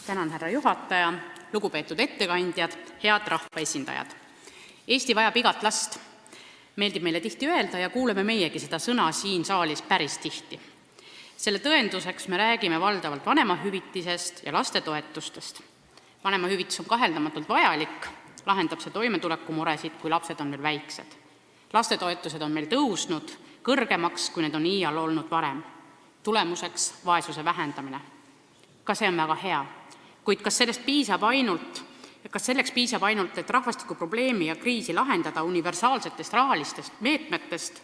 Tänan, härra juhataja, lugupeetud ettekandjad, head rahvaesindajad. Eesti vajab igat last. Meeldib meile tihti öelda ja kuuleme meiegi seda sõna siin saalis päris tihti. Selle tõenduseks me räägime valdavalt vanemahüvitisest ja lastetoetustest. Vanemahüvitis on kaheldamatult vajalik, lahendab see toimetulekumuresid, kui lapsed on veel väiksed. Lastetoetused on meil tõusnud kõrgemaks, kui need on iial olnud varem. Tulemuseks vaesuse vähendamine. Ka see on väga hea, kuid kas selleks piisab ainult, et rahvastikuprobleemi ja kriisi lahendada universaalsetest rahalistest meetmetest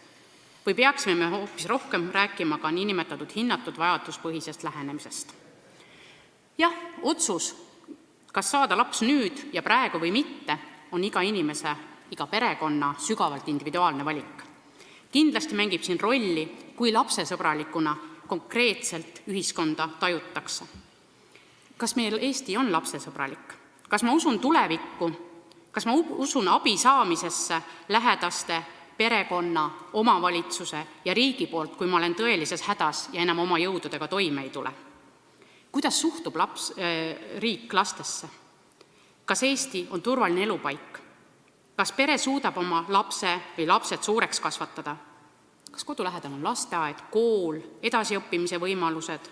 või peaksime me hoopis rohkem rääkima ka niinimetatud hinnatud vajaduspõhisest lähenemisest? Jah, otsus, kas saada laps nüüd ja praegu või mitte, on iga inimese, iga perekonna sügavalt individuaalne valik. Kindlasti mängib siin rolli, kui lapsesõbralikuna konkreetselt ühiskonda tajutakse. Kas meil Eesti on lapsesõbralik? Kas ma usun tulevikku? Kas ma usun abi saamisesse lähedaste, perekonna, omavalitsuse ja riigi poolt, kui ma olen tõelises hädas ja enam oma jõududega toime ei tule? Kuidas suhtub riik lastesse? Kas Eesti on turvaline elupaik? Kas pere suudab oma lapse või lapsed suureks kasvatada? Kas kodu lähedal on lasteaed, kool, edasiõppimise võimalused,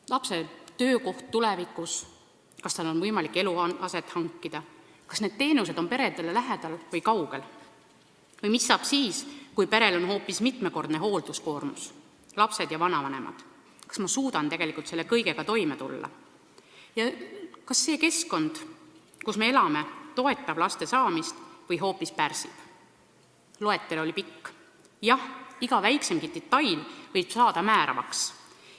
lapse töökoht tulevikus, kas tal on võimalik eluaset hankida, kas need teenused on peredele lähedal või kaugel? Või mis saab siis, kui perel on hoopis mitmekordne hoolduskoormus, lapsed ja vanavanemad? Kas ma suudan tegelikult selle kõigega toime tulla? Ja kas see keskkond, kus me elame, toetab laste saamist või hoopis pärsib? Loetelu oli pikk. Jah, iga väiksemgi detail võib saada määravaks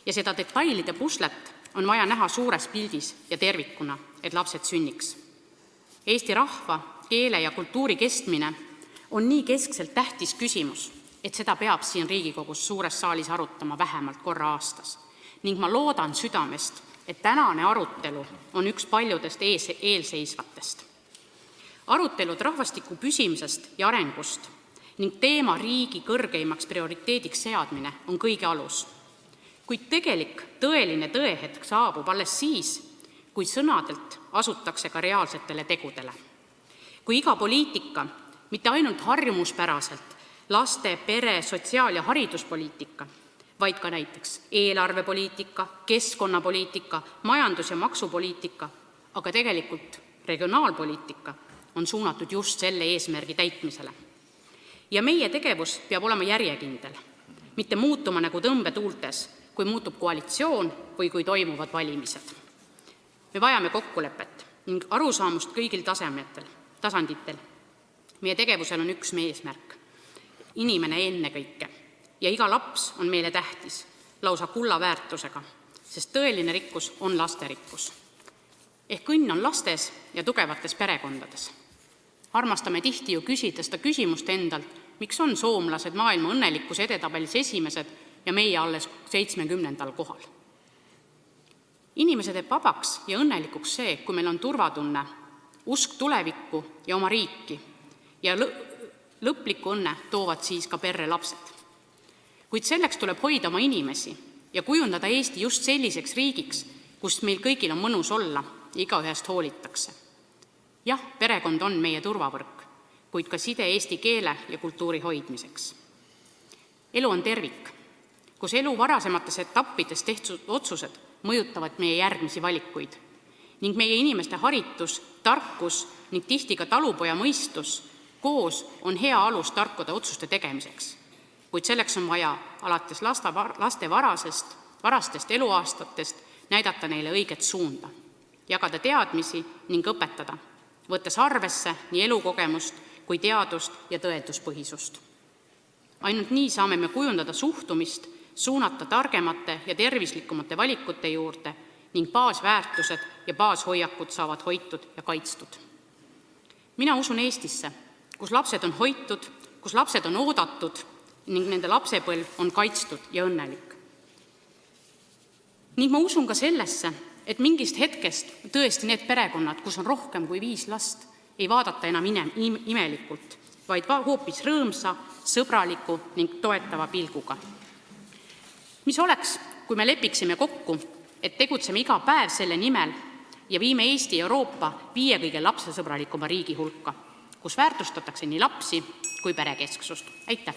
ja seda detailide puslet on vaja näha suures pildis ja tervikuna, et lapsed sünniks. Eesti rahva, keele ja kultuuri kestmine on nii keskselt tähtis küsimus, et seda peab siin Riigikogus suures saalis arutama vähemalt korra aastas. Ning ma loodan südamest, et tänane arutelu on üks paljudest eelseisvatest. Arutelud rahvastiku püsimisest ja arengust ning teema riigi kõrgeimaks prioriteediks seadmine on kõige alus. Kuid tõeline tõehetk saabub alles siis, kui sõnadelt asutakse ka reaalsetele tegudele. Kui iga poliitika, mitte ainult harjumuspäraselt laste, pere, sotsiaal- ja hariduspoliitika, vaid ka näiteks eelarvepoliitika, keskkonnapoliitika, majandus- ja maksupoliitika, aga tegelikult regionaalpoliitika on suunatud just selle eesmärgi täitmisele. Ja meie tegevus peab olema järjekindel, mitte muutuma nagu tõmbetuultes, kui muutub koalitsioon või kui toimuvad valimised. Me vajame kokkulepet ning arusaamust kõigil tasanditel. Meie tegevusel on üks eesmärk, inimene ennekõike, ja iga laps on meile tähtis, lausa kulla väärtusega, sest tõeline rikkus on lasterikkus. Ehk õnn on lastes ja tugevates perekondades. Armastame tihti ju küsida seda küsimust endalt, miks on soomlased maailma õnnelikkuse edetabelis esimesed ja meie alles 70. kohal. Inimese teeb vabaks ja õnnelikuks see, kui meil on turvatunne, usk tulevikku ja oma riiki ja lõpliku õnne toovad siis ka perre lapsed. Kuid selleks tuleb hoida oma inimesi ja kujundada Eesti just selliseks riigiks, kus meil kõigil on mõnus olla ja igaühest hoolitakse. Jah, perekond on meie turvavõrk, kuid ka side eesti keele ja kultuuri hoidmiseks. Elu on tervik, kus elu varasemates etappides tehtud otsused mõjutavad meie järgmisi valikuid ning meie inimeste haritus, tarkus ning tihti ka talupoja mõistus koos on hea alus tarkude otsuste tegemiseks. Kuid selleks on vaja alates laste varastest eluaastatest näidata neile õiget suunda, jagada teadmisi ning õpetada, võttes arvesse nii elukogemust kui teadust ja tõenduspõhisust. Ainult nii saame me kujundada suhtumist, suunata targemate ja tervislikumate valikute juurde ning baasväärtused ja baashoiakud saavad hoitud ja kaitstud. Mina usun Eestisse, kus lapsed on hoitud, kus lapsed on oodatud ning nende lapsepõlv on kaitstud ja õnnelik. Ning ma usun ka sellesse, et mingist hetkest tõesti need perekonnad, kus on rohkem kui 5 last, ei vaadata enam imelikult, vaid hoopis rõõmsa, sõbraliku ning toetava pilguga. Mis oleks, kui me lepiksime kokku, et tegutseme iga päev selle nimel, ja viime Eesti Euroopa 5 kõige lapsesõbralikuma riigi hulka, kus väärtustatakse nii lapsi kui perekesksust. Aitäh!